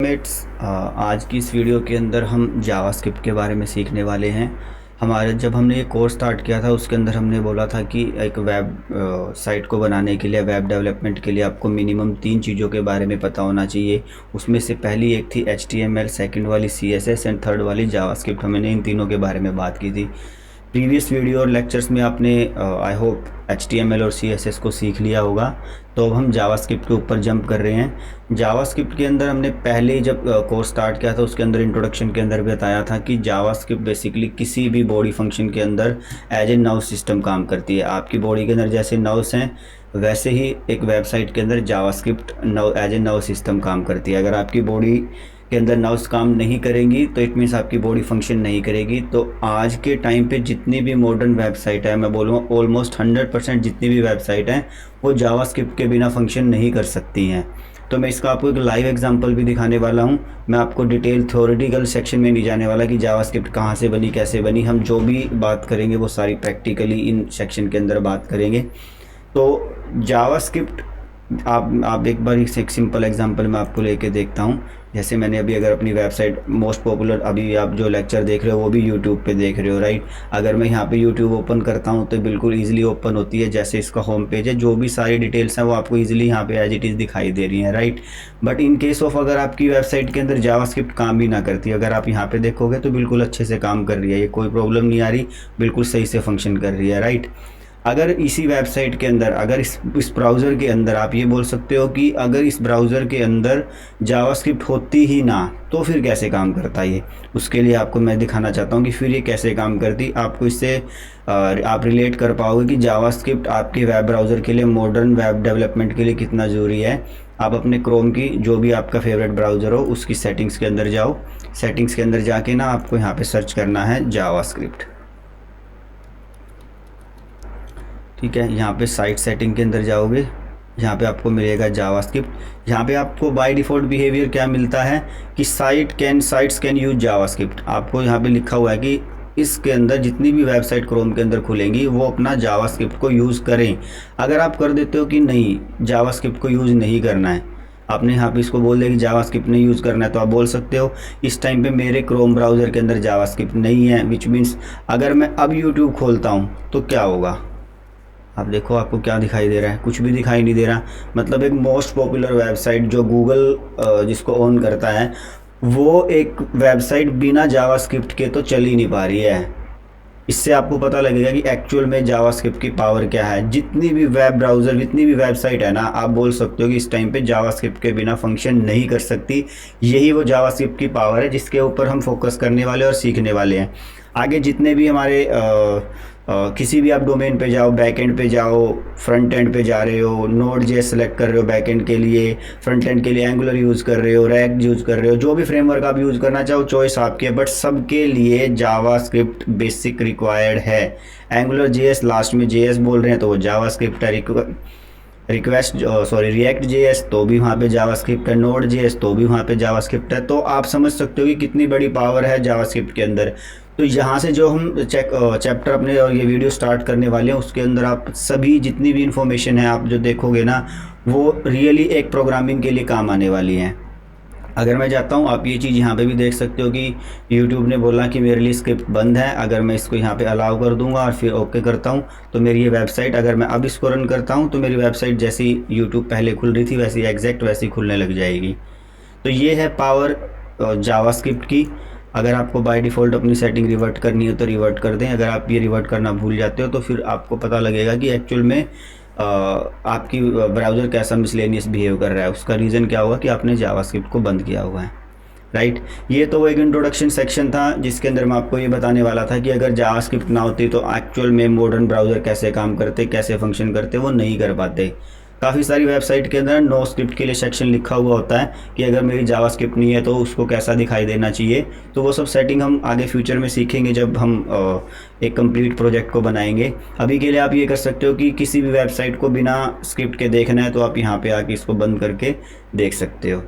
Mats आज की इस वीडियो के अंदर हम जावास्क्रिप्ट के बारे में सीखने वाले हैं। जब हमने ये कोर्स स्टार्ट किया था उसके अंदर हमने बोला था कि एक वेब साइट को बनाने के लिए, वेब डेवलपमेंट के लिए आपको मिनिमम 3 चीज़ों के बारे में पता होना चाहिए। उसमें से पहली एक थी HTML, सेकंड वाली CSS एंड थर्ड वाली जावास्क्रिप्ट। हमने इन तीनों के बारे में बात की थी प्रीवियस वीडियो और लेक्चर्स में। आपने आई होप HTML और CSS को सीख लिया होगा। तो अब हम जावास्क्रिप्ट के ऊपर जंप कर रहे हैं। जावास्क्रिप्ट के अंदर हमने पहले जब कोर्स स्टार्ट किया था उसके अंदर इंट्रोडक्शन के अंदर बताया था कि जावास्क्रिप्ट बेसिकली किसी भी बॉडी फंक्शन के अंदर एज ए नव सिस्टम काम करती है। आपकी बॉडी के अंदर जैसे नव्स हैं वैसे ही एक वेबसाइट के अंदर जावास्क्रिप्ट एज ए नव सिस्टम काम करती है। अगर आपकी बॉडी के अंदर नर्व्स काम नहीं करेंगी तो इट मीन्स आपकी बॉडी फंक्शन नहीं करेगी। तो आज के टाइम पे जितनी भी मॉडर्न वेबसाइट है, मैं बोलूँगा ऑलमोस्ट 100% जितनी भी वेबसाइट हैं वो जावास्क्रिप्ट के बिना फंक्शन नहीं कर सकती हैं। तो मैं इसका आपको एक लाइव एग्जांपल भी दिखाने वाला हूं। मैं आपको डिटेल थ्योरेटिकल सेक्शन में नहीं जाने वाला कि जावास्क्रिप्ट कहां से बनी, कैसे बनी। हम जो भी बात करेंगे वो सारी प्रैक्टिकली इन सेक्शन के अंदर बात करेंगे। तो जावास्क्रिप्ट आप एक बार एक सिंपल एग्जांपल मैं आपको लेके देखता हूं। जैसे मैंने अभी अगर अपनी वेबसाइट मोस्ट पॉपुलर, अभी आप जो लेक्चर देख रहे हो वो भी यूट्यूब पे देख रहे हो, राइट। अगर मैं यहाँ पे यूट्यूब ओपन करता हूँ तो बिल्कुल ईजिली ओपन होती है। जैसे इसका होम पेज है, जो भी सारी डिटेल्स हैं वो आपको ईजिली यहाँ पे एज इट इज़ दिखाई दे रही हैं, right. But in case of अगर आपकी वेबसाइट के अंदर जावास्क्रिप्ट काम भी ना करती, अगर आप यहाँ पे देखोगे तो बिल्कुल अच्छे से काम कर रही है, ये कोई प्रॉब्लम नहीं आ रही, बिल्कुल सही से फंक्शन कर रही है, राइट। अगर इसी वेबसाइट के अंदर, अगर इस ब्राउज़र के अंदर आप ये बोल सकते हो कि अगर इस ब्राउज़र के अंदर जावास्क्रिप्ट होती ही ना तो फिर कैसे काम करता ये। उसके लिए आपको मैं दिखाना चाहता हूँ कि फिर ये कैसे काम करती। आपको इससे आप रिलेट कर पाओगे कि जावास्क्रिप्ट आपके वेब ब्राउज़र के लिए, मॉडर्न वेब डेवलपमेंट के लिए कितना ज़रूरी है। आप अपने क्रोम की जो भी आपका फेवरेट ब्राउज़र हो उसकी सेटिंग्स के अंदर जाओ। सेटिंग्स के अंदर जाके ना आपको यहाँ पे सर्च करना है जावास्क्रिप्ट, ठीक है। यहाँ पे साइट सेटिंग के अंदर जाओगे, यहाँ पे आपको मिलेगा जावास्क्रिप्ट। यहाँ पे आपको बाय डिफ़ॉल्ट बिहेवियर क्या मिलता है कि साइट्स कैन यूज जावास्क्रिप्ट। आपको यहाँ पे लिखा हुआ है कि इसके अंदर जितनी भी वेबसाइट क्रोम के अंदर खुलेंगी वो अपना जावास्क्रिप्ट को यूज़ करें। अगर आप कर देते हो कि नहीं जावास्क्रिप्ट को यूज़ नहीं करना है, आपने यहाँ पे इसको बोल दिया कि जावास्क्रिप्ट नहीं यूज़ करना है, तो आप बोल सकते हो इस टाइम पे मेरे क्रोम ब्राउज़र के अंदर जावास्क्रिप्ट नहीं है। विच मीन्स अगर मैं अब यूट्यूब खोलता हूँ तो क्या होगा, आप देखो आपको क्या दिखाई दे रहा है, कुछ भी दिखाई नहीं दे रहा। मतलब एक मोस्ट पॉपुलर वेबसाइट जो गूगल जिसको ओन करता है, वो एक वेबसाइट बिना जावास्क्रिप्ट के तो चल ही नहीं पा रही है। इससे आपको पता लगेगा कि एक्चुअल में जावास्क्रिप्ट की पावर क्या है। जितनी भी वेब ब्राउज़र, जितनी भी वेबसाइट है ना, आप बोल सकते हो कि इस टाइम पे जावास्क्रिप्ट के बिना फंक्शन नहीं कर सकती। यही वो जावास्क्रिप्ट की पावर है जिसके ऊपर हम फोकस करने वाले और सीखने वाले हैं। आगे जितने भी हमारे किसी भी आप डोमेन पे जाओ, बैकएंड पे जाओ, फ्रंट एंड पे जा रहे हो, Node.js सेलेक्ट कर रहे हो बैकएंड के लिए, फ्रंट एंड के लिए एंगुलर यूज़ कर रहे हो, React यूज़ कर रहे हो, जो भी फ्रेमवर्क आप यूज़ करना चाहो चॉइस आपकी है। बट सबके लिए जावास्क्रिप्ट बेसिक रिक्वायर्ड है। एंगुलर JS लास्ट में JS बोल रहे हैं तो वो जावास्क्रिप्ट है। रिएक्ट JS तो भी वहाँ पे जावास्क्रिप्ट है। Node.js तो भी वहाँ पे जावास्क्रिप्ट है। तो आप समझ सकते हो कि कितनी बड़ी पावर है जावास्क्रिप्ट के अंदर। तो यहाँ से जो हम चैप्टर अपने और ये वीडियो स्टार्ट करने वाले हैं उसके अंदर आप सभी जितनी भी इंफॉर्मेशन है आप जो देखोगे ना वो रियली एक प्रोग्रामिंग के लिए काम आने वाली हैं। अगर मैं जाता हूँ, आप ये चीज़ यहाँ पे भी देख सकते हो कि YouTube ने बोला कि मेरे लिए स्क्रिप्ट बंद है। अगर मैं इसको यहाँ पे अलाउ कर दूंगा और फिर ओके करता हूँ तो मेरी ये वेबसाइट, अगर मैं अब इसको रन करता हूँ तो मेरी वेबसाइट जैसी YouTube पहले खुल रही थी वैसी एग्जैक्ट वैसी खुलने लग जाएगी। तो ये है पावर जावास्क्रिप्ट की। अगर आपको बाय डिफ़ॉल्ट अपनी सेटिंग रिवर्ट करनी हो तो रिवर्ट कर दें। अगर आप ये रिवर्ट करना भूल जाते हो तो फिर आपको पता लगेगा कि एक्चुअल में आपकी ब्राउज़र कैसा मिसलेनियस बिहेव कर रहा है। उसका रीज़न क्या होगा कि आपने जावास्क्रिप्ट को बंद किया हुआ है, राइट। ये तो वो एक इंट्रोडक्शन सेक्शन था जिसके अंदर मैं आपको ये बताने वाला था कि अगर जावास्क्रिप्ट ना होती तो एक्चुअल में मॉडर्न ब्राउज़र कैसे काम करते, कैसे फंक्शन करते, वो नहीं कर पाते। काफ़ी सारी वेबसाइट के अंदर नो स्क्रिप्ट के लिए सेक्शन लिखा हुआ होता है कि अगर मेरी जावास्क्रिप्ट नहीं है तो उसको कैसा दिखाई देना चाहिए। तो वो सब सेटिंग हम आगे फ्यूचर में सीखेंगे जब हम एक कंप्लीट प्रोजेक्ट को बनाएंगे। अभी के लिए आप ये कर सकते हो कि किसी भी वेबसाइट को बिना स्क्रिप्ट के देखना है तो आप यहाँ पे आके इसको बंद करके देख सकते हो।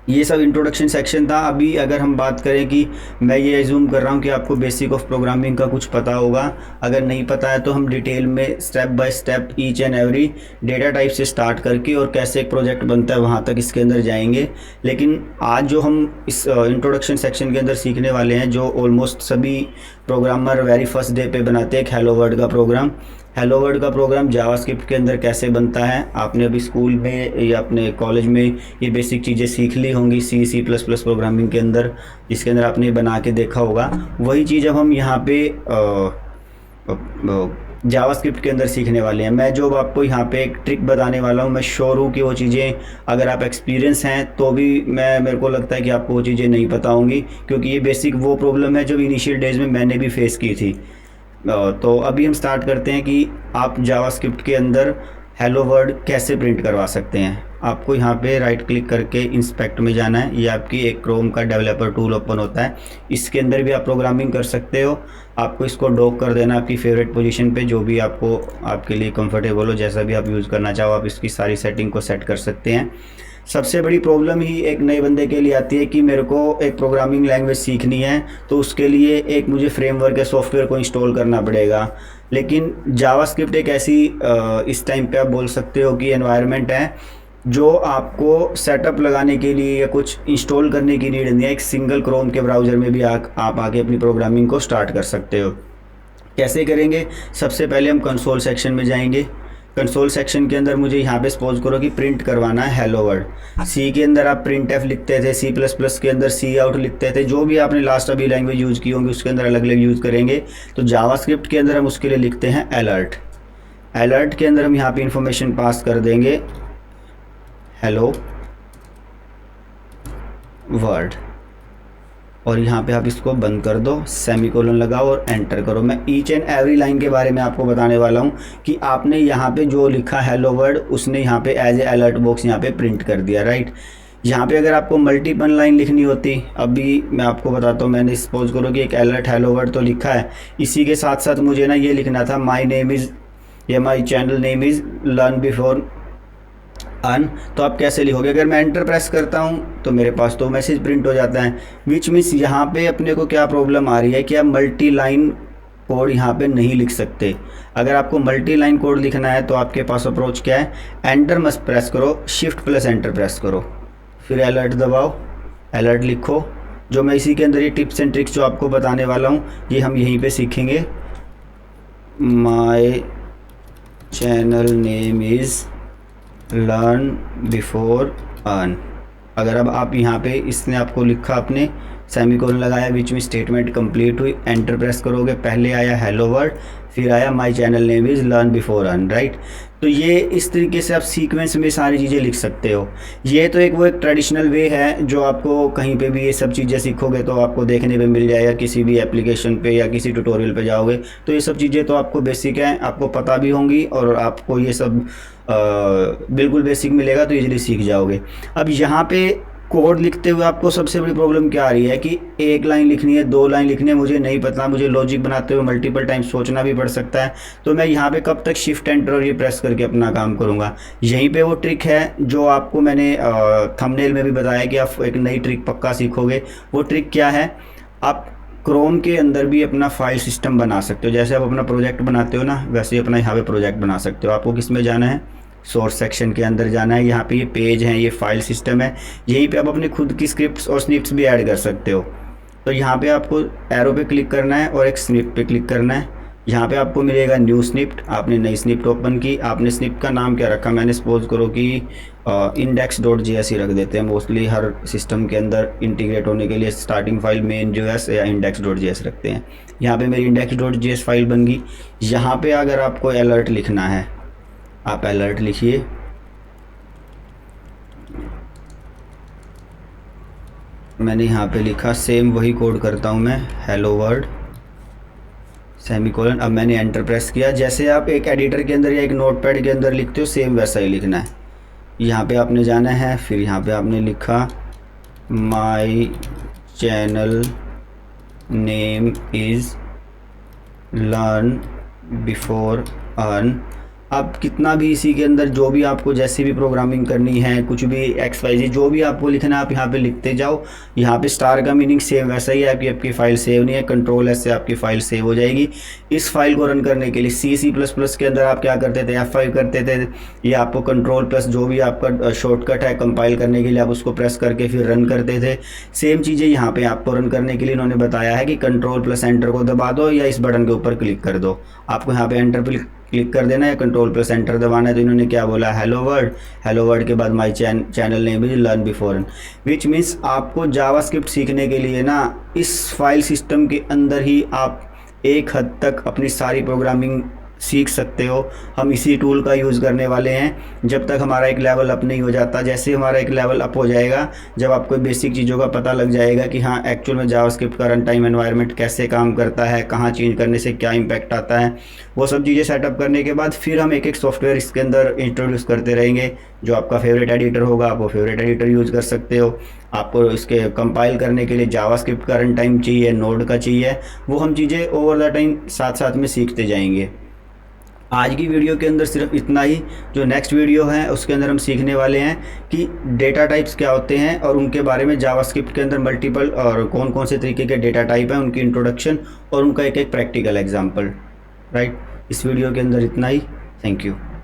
ये सब इंट्रोडक्शन सेक्शन था। अभी अगर हम बात करें कि मैं ये एज्यूम कर रहा हूँ कि आपको बेसिक ऑफ प्रोग्रामिंग का कुछ पता होगा, अगर नहीं पता है तो हम डिटेल में step by step each and every data type से स्टार्ट करके और कैसे एक प्रोजेक्ट बनता है वहाँ तक इसके अंदर जाएंगे। लेकिन आज जो हम इस इंट्रोडक्शन सेक्शन के अंदर सीखने वाले हैं, जो ऑलमोस्ट सभी प्रोग्रामर वेरी फर्स्ट डे पे बनाते हैं, एक हेलो वर्ल्ड का प्रोग्राम। हेलो वर्ल्ड का प्रोग्राम जावास्क्रिप्ट के अंदर कैसे बनता है, आपने अभी स्कूल में या अपने कॉलेज में ये बेसिक चीज़ें सीख ली होंगी सी प्लस प्लस प्रोग्रामिंग के अंदर, जिसके अंदर आपने बना के देखा होगा। वही चीज़ अब हम यहाँ पे जावास्क्रिप्ट के अंदर सीखने वाले हैं। मैं जो आपको यहाँ पे एक ट्रिक बताने वाला हूँ, मैं श्योर हूँ कि वो चीज़ें अगर आप एक्सपीरियंस हैं तो भी मेरे को लगता है कि आपको वो चीज़ें नहीं पता होंगी, क्योंकि ये बेसिक वो प्रॉब्लम है जो इनिशियल डेज में मैंने भी फेस की थी। तो अभी हम स्टार्ट करते हैं कि आप जावास्क्रिप्ट के अंदर हेलो वर्ल्ड कैसे प्रिंट करवा सकते हैं। आपको यहाँ पे राइट क्लिक करके इंस्पेक्ट में जाना है। ये आपकी एक क्रोम का डेवलपर टूल ओपन होता है, इसके अंदर भी आप प्रोग्रामिंग कर सकते हो। आपको इसको डॉक कर देना आपकी फेवरेट पोजीशन पे, जो भी आपको आपके लिए कंफर्टेबल हो, जैसा भी आप यूज़ करना चाहो आप इसकी सारी सेटिंग को सेट कर सकते हैं। सबसे बड़ी प्रॉब्लम ही एक नए बंदे के लिए आती है कि मेरे को एक प्रोग्रामिंग लैंग्वेज सीखनी है, तो उसके लिए एक मुझे फ्रेमवर्क या सॉफ्टवेयर को इंस्टॉल करना पड़ेगा। लेकिन जावास्क्रिप्ट एक ऐसी इस टाइम पे आप बोल सकते हो कि एनवायरनमेंट है जो आपको सेटअप लगाने के लिए या कुछ इंस्टॉल करने की नीड नहीं है। एक सिंगल क्रोम के ब्राउज़र में भी आप आके अपनी प्रोग्रामिंग को स्टार्ट कर सकते हो। कैसे करेंगे? सबसे पहले हम कंसोल सेक्शन में जाएंगे। कंसोल सेक्शन के अंदर मुझे यहाँ पे सपोज करो कि प्रिंट करवाना है हेलो वर्ल्ड। सी के अंदर आप प्रिंट एफ लिखते थे, सी प्लस प्लस के अंदर सी आउट लिखते थे, जो भी आपने लास्ट अभी लैंग्वेज यूज़ की होंगी उसके अंदर अलग अलग यूज़ करेंगे। तो जावास्क्रिप्ट के अंदर हम उसके लिए लिखते हैं अलर्ट। अलर्ट के अंदर हम यहाँ पे इंफॉर्मेशन पास कर देंगे हेलो वर्ल्ड, और यहाँ पे आप इसको बंद कर दो, सेमीकोलन लगाओ और एंटर करो। मैं ईच एंड एवरी लाइन के बारे में आपको बताने वाला हूँ कि आपने यहाँ पे जो लिखा हेलो वर्ल्ड उसने यहाँ पे एज ए अलर्ट बॉक्स यहाँ पे प्रिंट कर दिया, राइट। यहाँ पे अगर आपको मल्टीपल लाइन लिखनी होती, अभी मैं आपको बताता हूँ, मैंने सपोज करो कि एक अलर्ट हेलो वर्ल्ड तो लिखा है, इसी के साथ साथ मुझे ना ये लिखना था माई नेम इज़ या my channel name is learn before earn. तो आप कैसे लिखोगे? अगर मैं एंटर प्रेस करता हूँ तो मेरे पास तो मैसेज प्रिंट हो जाता है, विच मीन्स यहाँ पे अपने को क्या प्रॉब्लम आ रही है कि आप मल्टी लाइन कोड यहाँ पे नहीं लिख सकते। अगर आपको मल्टी लाइन कोड लिखना है तो आपके पास अप्रोच क्या है, एंटर मस्ट प्रेस करो, शिफ्ट प्लस एंटर प्रेस करो, फिर अलर्ट दबाओ, अलर्ट लिखो। जो मैं इसी के अंदर ये टिप्स एंड ट्रिक्स जो आपको बताने वाला हूँ ये हम यहीं पर सीखेंगे। माई channel name is learn before earn. अगर अब आप यहाँ पे इसने आपको लिखा, आपने सेमीकोलन लगाया, बीच में स्टेटमेंट कंप्लीट हुई, एंटर प्रेस करोगे, पहले आया हेलो वर्ल्ड, फिर आया my channel name is learn before earn, right. तो ये इस तरीके से आप सीक्वेंस में सारी चीज़ें लिख सकते हो। ये तो एक ट्रेडिशनल वे है जो आपको कहीं पे भी ये सब चीज़ें सीखोगे तो आपको देखने पे मिल जाएगा, किसी भी एप्लीकेशन पे या किसी ट्यूटोरियल पे जाओगे तो ये सब चीज़ें तो आपको बेसिक हैं, आपको पता भी होंगी और आपको ये सब बिल्कुल बेसिक मिलेगा तो इजीली सीख जाओगे। अब यहाँ पे कोड लिखते हुए आपको सबसे बड़ी प्रॉब्लम क्या आ रही है कि एक लाइन लिखनी है, दो लाइन लिखनी है, मुझे नहीं पता, मुझे लॉजिक बनाते हुए मल्टीपल टाइम सोचना भी पड़ सकता है। तो मैं यहाँ पे कब तक शिफ्ट एंटर और ये प्रेस करके अपना काम करूँगा? यहीं पे वो ट्रिक है जो आपको मैंने थंबनेल में भी बताया कि आप एक नई ट्रिक पक्का सीखोगे। वो ट्रिक क्या है, आप क्रोम के अंदर भी अपना फाइल सिस्टम बना सकते हो। जैसे आप अपना प्रोजेक्ट बनाते हो ना, वैसे ही अपना यहाँ पे प्रोजेक्ट बना सकते हो। आपको किस में जाना है? सोर्स सेक्शन के अंदर जाना है। यहाँ पे ये पेज है, ये फाइल सिस्टम है, यहीं पे आप अपने खुद की स्क्रिप्ट्स और स्निप्स भी ऐड कर सकते हो। तो यहाँ पे आपको एरो पे क्लिक करना है और एक स्निप पे क्लिक करना है। यहाँ पे आपको मिलेगा न्यू स्निप्ट, आपने नई स्निप्ट ओपन की। आपने स्निप का नाम क्या रखा? मैंने सपोज करो कि index.js ही रख देते हैं। मोस्टली हर सिस्टम के अंदर इंटीग्रेट होने के लिए स्टार्टिंग फाइल main.js या index.js रखते हैं। यहाँ पे मेरी index.js फाइल बन गई। यहाँ पे अगर आपको अलर्ट लिखना है, आप अलर्ट लिखिए, मैंने यहाँ पे लिखा, सेम वही कोड करता हूँ मैं, हेलो वर्ल्ड सेमीकोलन। अब मैंने एंटर प्रेस किया। जैसे आप एक एडिटर के अंदर या एक नोटपैड के अंदर लिखते हो सेम वैसा ही लिखना है। यहाँ पे आपने जाना है, फिर यहाँ पे आपने लिखा माई channel name is learn before earn. आप कितना भी इसी के अंदर जो भी आपको जैसे भी प्रोग्रामिंग करनी है, कुछ भी XYZ जो भी आपको लिखना है आप यहाँ पे लिखते जाओ। यहाँ पे स्टार का मीनिंग सेम वैसा ही है कि आपकी फ़ाइल सेव नहीं है, कंट्रोल एस से आपकी फ़ाइल सेव हो जाएगी। इस फाइल को रन करने के लिए C++ के अंदर आप क्या करते थे, F5 करते थे। ये आपको कंट्रोल प्लस जो भी आपका शॉर्टकट है कंपाइल करने के लिए आप उसको प्रेस करके फिर रन करते थे। सेम चीज़ें यहाँ पे आपको रन करने के लिए इन्होंने बताया है कि कंट्रोल प्लस एंटर को दबा दो या इस बटन के ऊपर क्लिक कर दो। आपको यहाँ पे एंटर पर क्लिक कर देना है, कंट्रोल प्लस एंटर दबाना है। तो इन्होंने क्या बोला, हेलो वर्ड के बाद my channel name is learn before, which means आपको जावास्क्रिप्ट सीखने के लिए ना इस फाइल सिस्टम के अंदर ही आप एक हद तक अपनी सारी प्रोग्रामिंग सीख सकते हो। हम इसी टूल का यूज़ करने वाले हैं जब तक हमारा एक लेवल अप नहीं हो जाता। जैसे हमारा एक लेवल अप हो जाएगा, जब आपको बेसिक चीज़ों का पता लग जाएगा कि हाँ एक्चुअल में जावास्क्रिप्ट का रन टाइम एनवायरनमेंट कैसे काम करता है, कहाँ चेंज करने से क्या इम्पैक्ट आता है, वो सब चीज़ें सेटअप करने के बाद फिर हम एक एक सॉफ्टवेयर इसके अंदर इंट्रोड्यूस करते रहेंगे। जो आपका फेवरेट एडिटर होगा आप वो फेवरेट एडिटर यूज़ कर सकते हो। आपको इसके कंपाइल करने के लिए जावास्क्रिप्ट का रन टाइम चाहिए, नोड का चाहिए, वो हम चीज़ें ओवर द टाइम साथ साथ में सीखते जाएंगे। आज की वीडियो के अंदर सिर्फ इतना ही। जो नेक्स्ट वीडियो है उसके अंदर हम सीखने वाले हैं कि डेटा टाइप्स क्या होते हैं और उनके बारे में, जावास्क्रिप्ट के अंदर मल्टीपल और कौन कौन से तरीके के डेटा टाइप हैं, उनकी इंट्रोडक्शन और उनका एक एक प्रैक्टिकल एग्जांपल। राइट, इस वीडियो के अंदर इतना ही। Thank you.